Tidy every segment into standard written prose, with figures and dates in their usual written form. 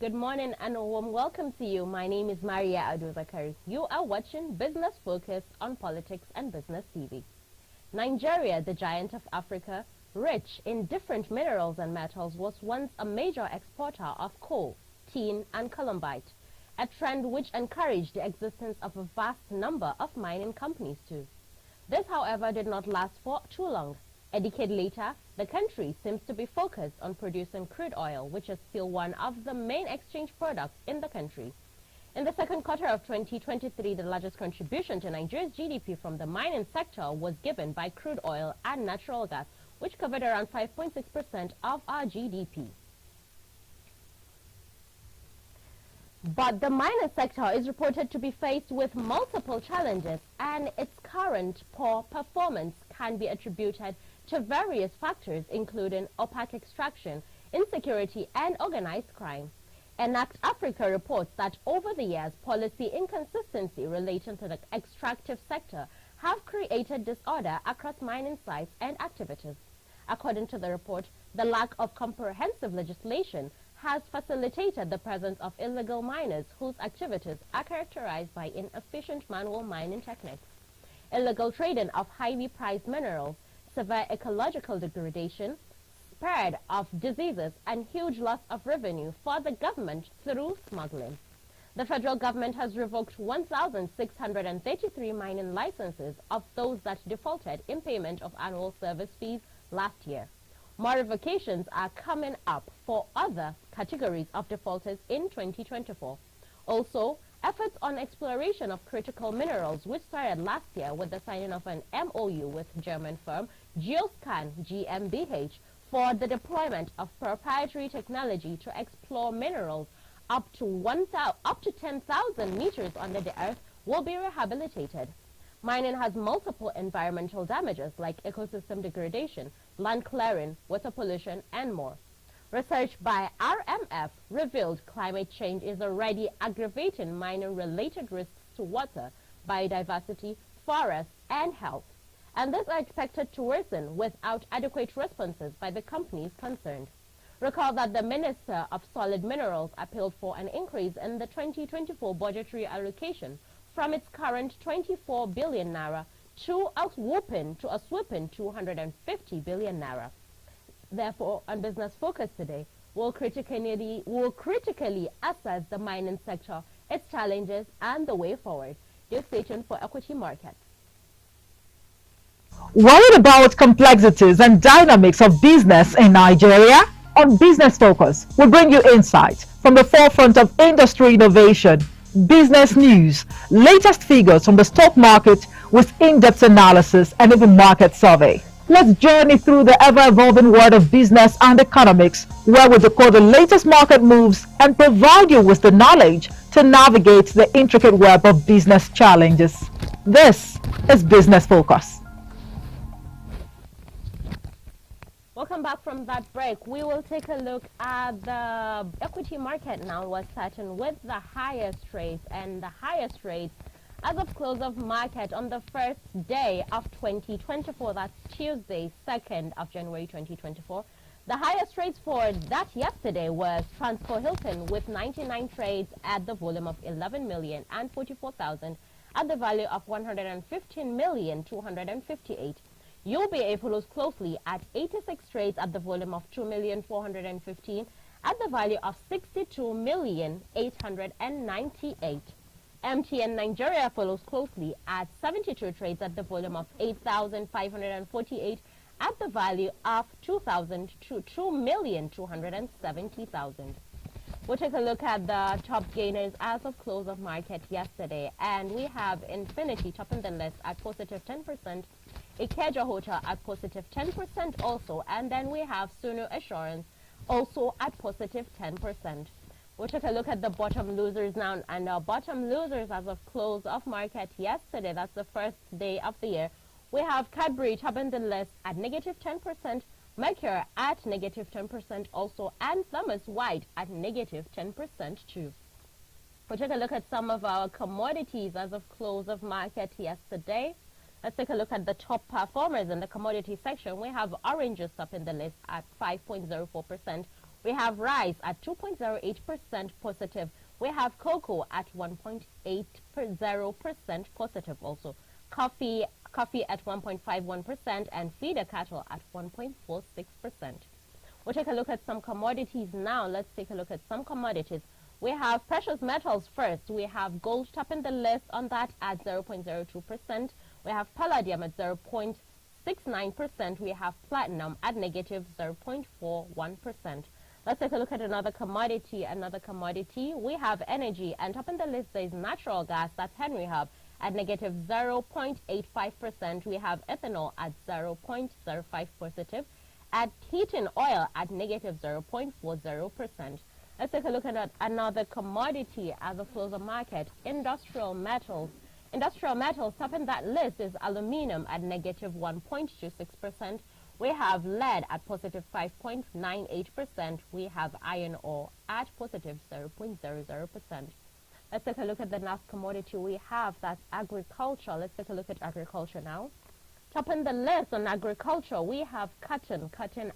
Good morning and a warm welcome to you. My name is Maria Aduzakari. You are watching Business Focus on Politics and Business TV. Nigeria, the giant of Africa, rich in different minerals and metals, was once a major exporter of coal, tin and columbite, a trend which encouraged the existence of a vast number of mining companies too. This, however, did not last for too long. A decade later, the country seems to be focused on producing crude oil, which is still one of the main exchange products in the country. In the second quarter of 2023, the largest contribution to Nigeria's GDP from the mining sector was given by crude oil and natural gas, which covered around 5.6% of our GDP. But the mining sector is reported to be faced with multiple challenges, and its current poor performance can be attributed to various factors, including opaque extraction, insecurity, and organized crime. Enact Africa reports that over the years, policy inconsistency relating to the extractive sector have created disorder across mining sites and activities. According to the report, the lack of comprehensive legislation has facilitated the presence of illegal miners whose activities are characterized by inefficient manual mining techniques, illegal trading of highly prized minerals, severe ecological degradation, spread of diseases, and huge loss of revenue for the government through smuggling. The federal government has revoked 1,633 mining licenses of those that defaulted in payment of annual service fees last year. More revocations are coming up for other categories of defaulters in 2024. Also, efforts on exploration of critical minerals, which started last year with the signing of an MOU with German firm Geoscan GmbH for the deployment of proprietary technology to explore minerals up to 10,000 meters under the earth, will be rehabilitated. Mining has multiple environmental damages like ecosystem degradation, land clearing, water pollution, and more. Research by RMF revealed climate change is already aggravating mining-related risks to water, biodiversity, forests, and health, and these are expected to worsen without adequate responses by the companies concerned. Recall that the Minister of Solid Minerals appealed for an increase in the 2024 budgetary allocation from its current 24 billion naira to a swooping 250 billion naira. Therefore, on Business Focus today, we'll critically assess the mining sector, its challenges, and the way forward. Do stay tuned for Equity Markets. Worried about complexities and dynamics of business in Nigeria? On Business Focus, we bring you insights from the forefront of industry innovation, business news, latest figures from the stock market with in-depth analysis and even market survey. Let's journey through the ever-evolving world of business and economics, where we decode the latest market moves and provide you with the knowledge to navigate the intricate web of business challenges. This is Business Focus. Welcome back from that break. We will take a look at the equity market now. We're starting with the highest rates, and the highest rates as of close of market on the first day of 2024, that's Tuesday, 2nd of January 2024. The highest rates for that yesterday was Transco Hilton with 99 trades at the volume of 11,044,000 at the value of 115,258. UBA follows closely at 86 trades at the volume of 2,415 at the value of 62,898. MTN Nigeria follows closely at 72 trades at the volume of 8,548 at the value of 2,270,000. We'll take a look at the top gainers as of close of market yesterday, and we have Infinity topping the list at positive 10%, Ikeja Hotel at positive 10% also, and then we have Sunu Assurance also at positive 10%. We'll take a look at the bottom losers now, and our bottom losers as of close of market yesterday, that's the first day of the year. We have Cadbury topping the list at negative 10%, Mercure at negative 10% also, and Thomas White at negative 10% too. We'll take a look at some of our commodities as of close of market yesterday. Let's take a look at the top performers in the commodity section. We have oranges topping the list at 5.04%, We have rice at 2.08% positive. We have cocoa at 1.80% positive also. Coffee at 1.51% and feeder cattle at 1.46%. We'll take a look at some commodities now. Let's take a look at some commodities. We have precious metals first. We have gold topping the list on that at 0.02%. We have palladium at 0.69%. We have platinum at negative 0.41%. Let's take a look at another commodity. We have energy, and topping the list there is natural gas, that's Henry Hub, at negative 0.85%. We have ethanol at 0.05 positive. At heating oil at negative 0.40%. Let's take a look at another commodity as of close of market. Industrial metals. Industrial metals topping that list is aluminum at negative 1.26%. We have lead at positive 5.98%. We have iron ore at positive 0.00%. Let's take a look at the last commodity we have, that's agriculture. Let's take a look at agriculture now. Topping the list on agriculture, we have cotton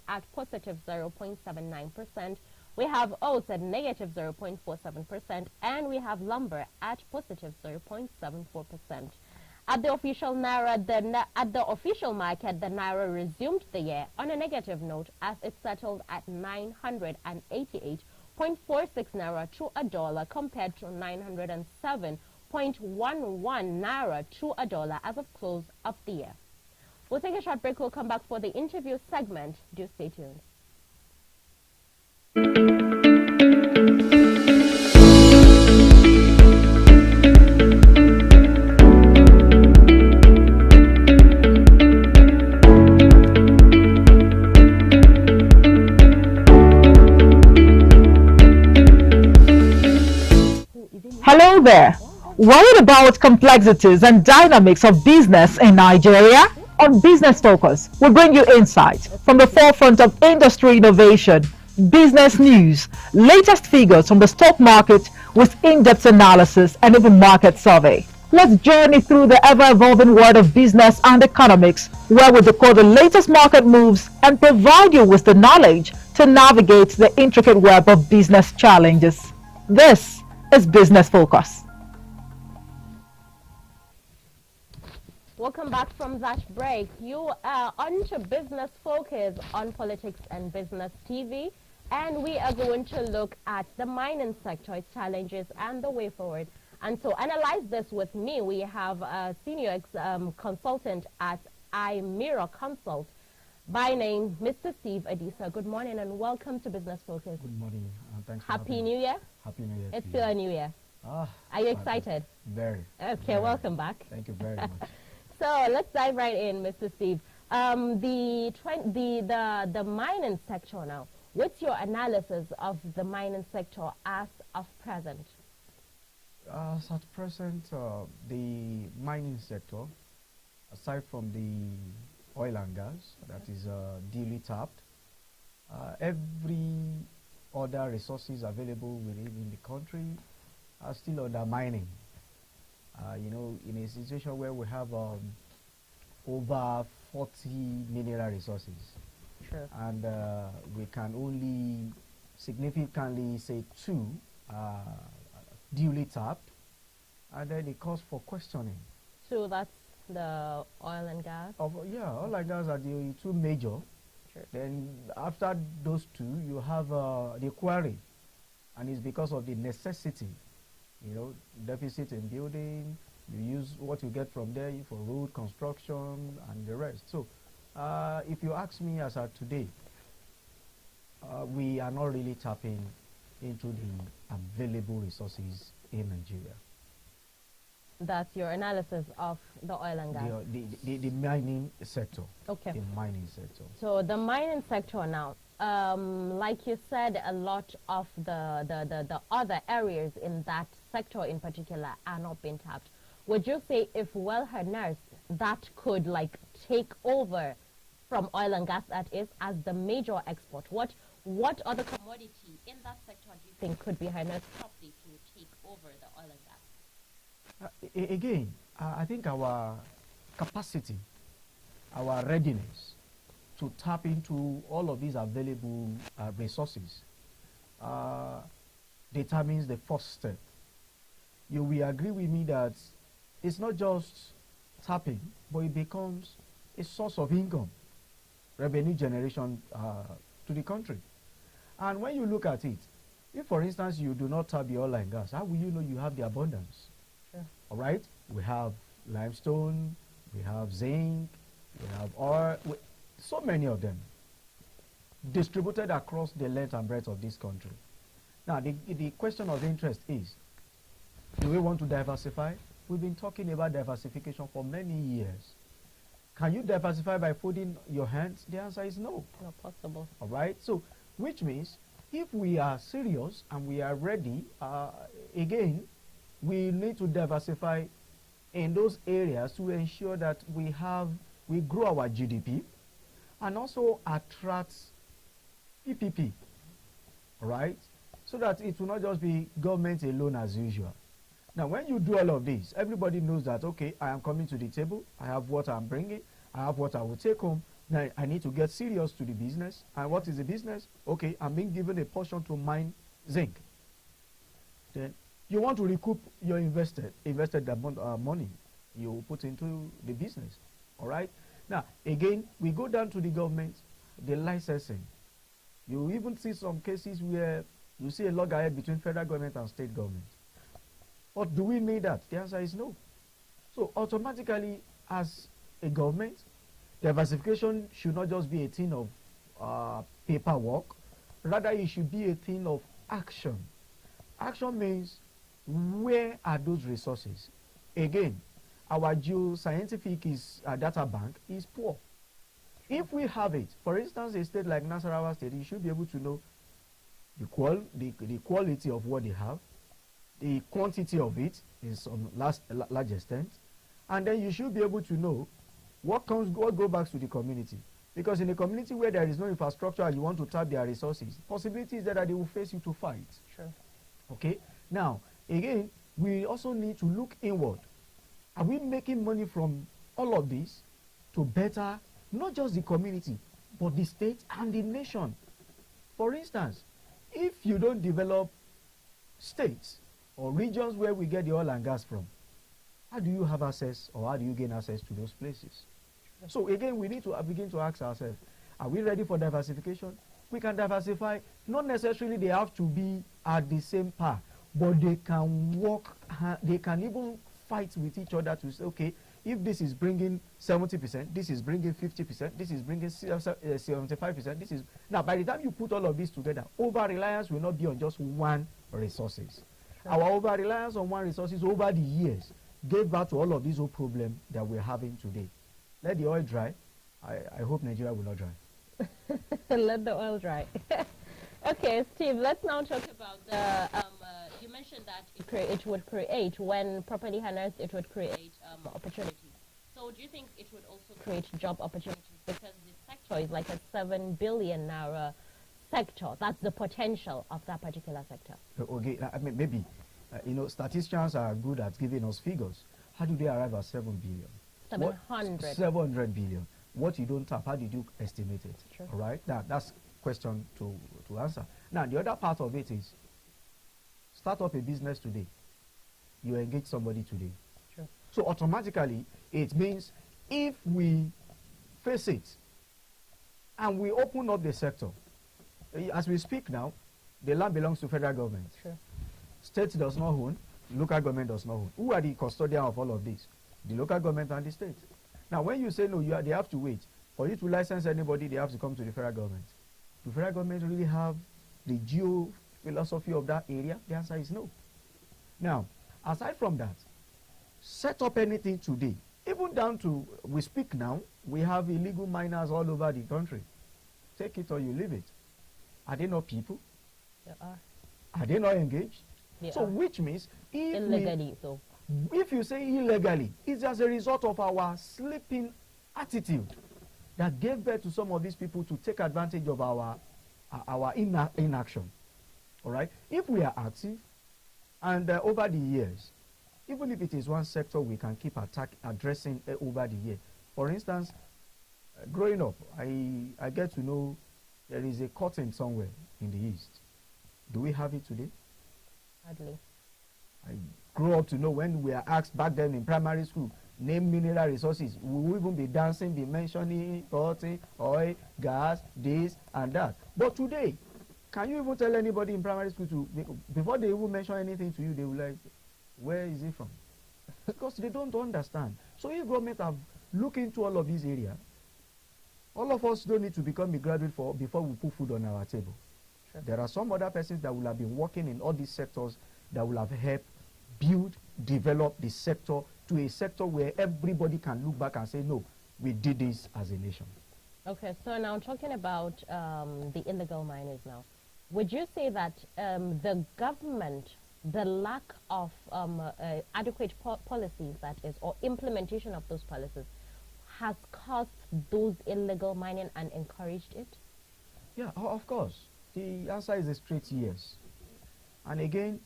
at positive 0.79%. We have oats at negative 0.47%, and we have lumber at positive 0.74%. At the official naira, at the official market, the naira resumed the year on a negative note as it settled at 988.46 naira to a dollar compared to 907.11 naira to a dollar as of close of the year. We'll take a short break. We'll come back for the interview segment. Do stay tuned. Hello there. Worried about complexities and dynamics of business in Nigeria? On Business Focus, we bring you insights from the forefront of industry innovation, business news, latest figures from the stock market with in-depth analysis and even market survey. Let's journey through the ever-evolving world of business and economics, where we decode the latest market moves and provide you with the knowledge to navigate the intricate web of business challenges. This is Business Focus. Welcome back from that break. You are on to Business Focus on Politics and Business TV, and we are going to look at the mining sector, its challenges, and the way forward. And to analyze this with me, we have a senior consultant at iMirror Consult by name Mr. Steve Adisa. Good morning and welcome to Business Focus. Good morning. Thanks. Happy New Year. Happy New Year. It's still a new year. Are you excited? Very. Okay, very. welcome back. Thank you very much. So let's dive right in, Mr. Steve. The mining sector now. What's your analysis of the mining sector as of present? As at present, the mining sector, aside from the oil and gas that is duly tapped, every other resources available within the country are still under mining. You know, in a situation where we have over 40 mineral resources, True. and we can only significantly say 2 duly tapped, and then it calls for questioning. So that's the oil and gas? Yeah, oil and gas are the 2 major. Sure. Then after those 2, you have the quarry, and it's because of the necessity. You know, deficit in building, you use what you get from there for road construction and the rest. So if you ask me as of today, we are not really tapping into the available resources in Nigeria. That's your analysis of the oil and gas? The mining sector. Okay. The mining sector. So the mining sector now, like you said, a lot of the other areas in that sector in particular are not being tapped. Would you say if well harnessed, that could like take over from oil and gas, that is, as the major export? What other commodity in that sector do you think could be harnessed properly to take over the oil and gas? Again, I think our capacity, our readiness to tap into all of these available resources determines the first step. You will agree with me that it's not just tapping, but it becomes a source of income, revenue generation to the country. And when you look at it, if for instance you do not tap the oil and gas, how will you know you have the abundance? Sure. All right, we have limestone, we have zinc, we have oil, so many of them distributed across the length and breadth of this country. Now the question of interest is, do we want to diversify? We've been talking about diversification for many years. Can you diversify by folding your hands? The answer is no. Not possible. All right, so which means if we are serious and we are ready, again, we need to diversify in those areas to ensure that we grow our GDP and also attract PPP, all right, so that it will not just be government alone as usual. Now, when you do all of this, everybody knows that, okay, I am coming to the table, I have what I'm bringing, I have what I will take home. Now, I need to get serious to the business. And what is the business? Okay, I'm being given a portion to mine zinc. Then you want to recoup your invested money you put into the business, all right? Now, again, we go down to the government, the licensing. You even see some cases where you see a loggerhead between federal government and state government. But do we need that? The answer is no. So automatically, as a government, diversification should not just be a thing of paperwork. Rather, it should be a thing of action. Action means, where are those resources? Again, our geoscientific data bank is poor. If we have it, for instance, a state like Nasarawa State, you should be able to know the quality of what they have, the quantity of it is on large extent, and then you should be able to know what goes back to the community. Because in a community where there is no infrastructure and you want to tap their resources, possibility is that they will face you to fight. Sure. Okay. Now, again, we also need to look inward. Are we making money from all of this to better not just the community, but the state and the nation? For instance, if you don't develop states or regions where we get the oil and gas from, how do you have access, or how do you gain access to those places? So again, we need to begin to ask ourselves, are we ready for diversification? We can diversify. Not necessarily they have to be at the same par, but they can work, they can even fight with each other to say, okay, if this is bringing 70%, this is bringing 50%, this is bringing 75%, this is... Now, by the time you put all of this together, over-reliance will not be on just one resources. Sure. Our over-reliance on one resources over the years gave back to all of these old problems that we're having today. Let the oil dry. I hope Nigeria will not dry. Let the oil dry. Okay, Steve, let's now talk about the, you mentioned that it would create, when properly harnessed, it would create opportunities. So do you think it would also create job opportunities? Because this sector is like a 7 billion naira sector. That's the potential of that particular sector. Okay, I mean, maybe, you know, statisticians are good at giving us figures. How do they arrive at 7 billion? 700. 700 billion. What you don't tap, how did you estimate it? Sure. All right, that's question to answer. Now, the other part of it is, start up a business today. You engage somebody today. Sure. So automatically, it means if we face it and we open up the sector, as we speak now, the land belongs to federal government. Sure. State does not own, local government does not own. Who are the custodian of all of this? The local government and the state. Now, when you say no, they have to wait. For you to license anybody, they have to come to the federal government. Do federal government really have the geo-philosophy of that area? The answer is no. Now, aside from that, set up anything today. Even down to, we speak now, we have illegal miners all over the country. Take it or you leave it. Are they not people? They are. Are they not engaged? They so are. Which means, if you say illegally, it's as a result of our sleeping attitude that gave birth to some of these people to take advantage of our inaction. All right? If we are active, and over the years, even if it is one sector we can keep addressing over the year. For instance, growing up, I get to know there is a cotton somewhere in the east. Do we have it today? Hardly. I grew up to know when we are asked back then in primary school, name mineral resources, we will even be dancing, be mentioning cotton, oil, gas, this and that. But today, can you even tell anybody in primary school to, before they even mention anything to you, they will like, where is it from? Because they don't understand. So if government have looked into all of these areas, all of us don't need to become a graduate before we put food on our table. Sure. There are some other persons that will have been working in all these sectors that will have helped build, develop the sector to a sector where everybody can look back and say, no, we did this as a nation. Okay, so now talking about the illegal miners now, would you say that the government, the lack of adequate policies, that is, or implementation of those policies, has caused those illegal mining and encouraged it? Yeah, of course. The answer is a straight yes. And again,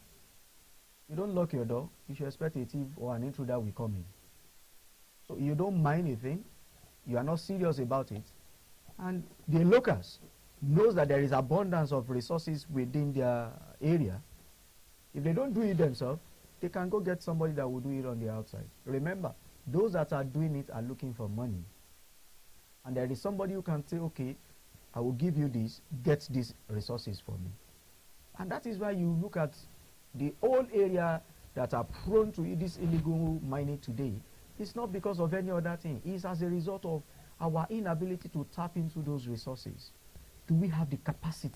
you don't lock your door, you should expect a thief or an intruder will come in. So you don't mine a thing, you are not serious about it, and the locals knows that there is abundance of resources within their area. If they don't do it themselves, they can go get somebody that will do it on the outside. Remember, those that are doing it are looking for money. And there is somebody who can say, okay, I will give you this, get these resources for me. And that is why you look at the whole area that are prone to this illegal mining today. It's not because of any other thing. It's as a result of our inability to tap into those resources. Do we have the capacity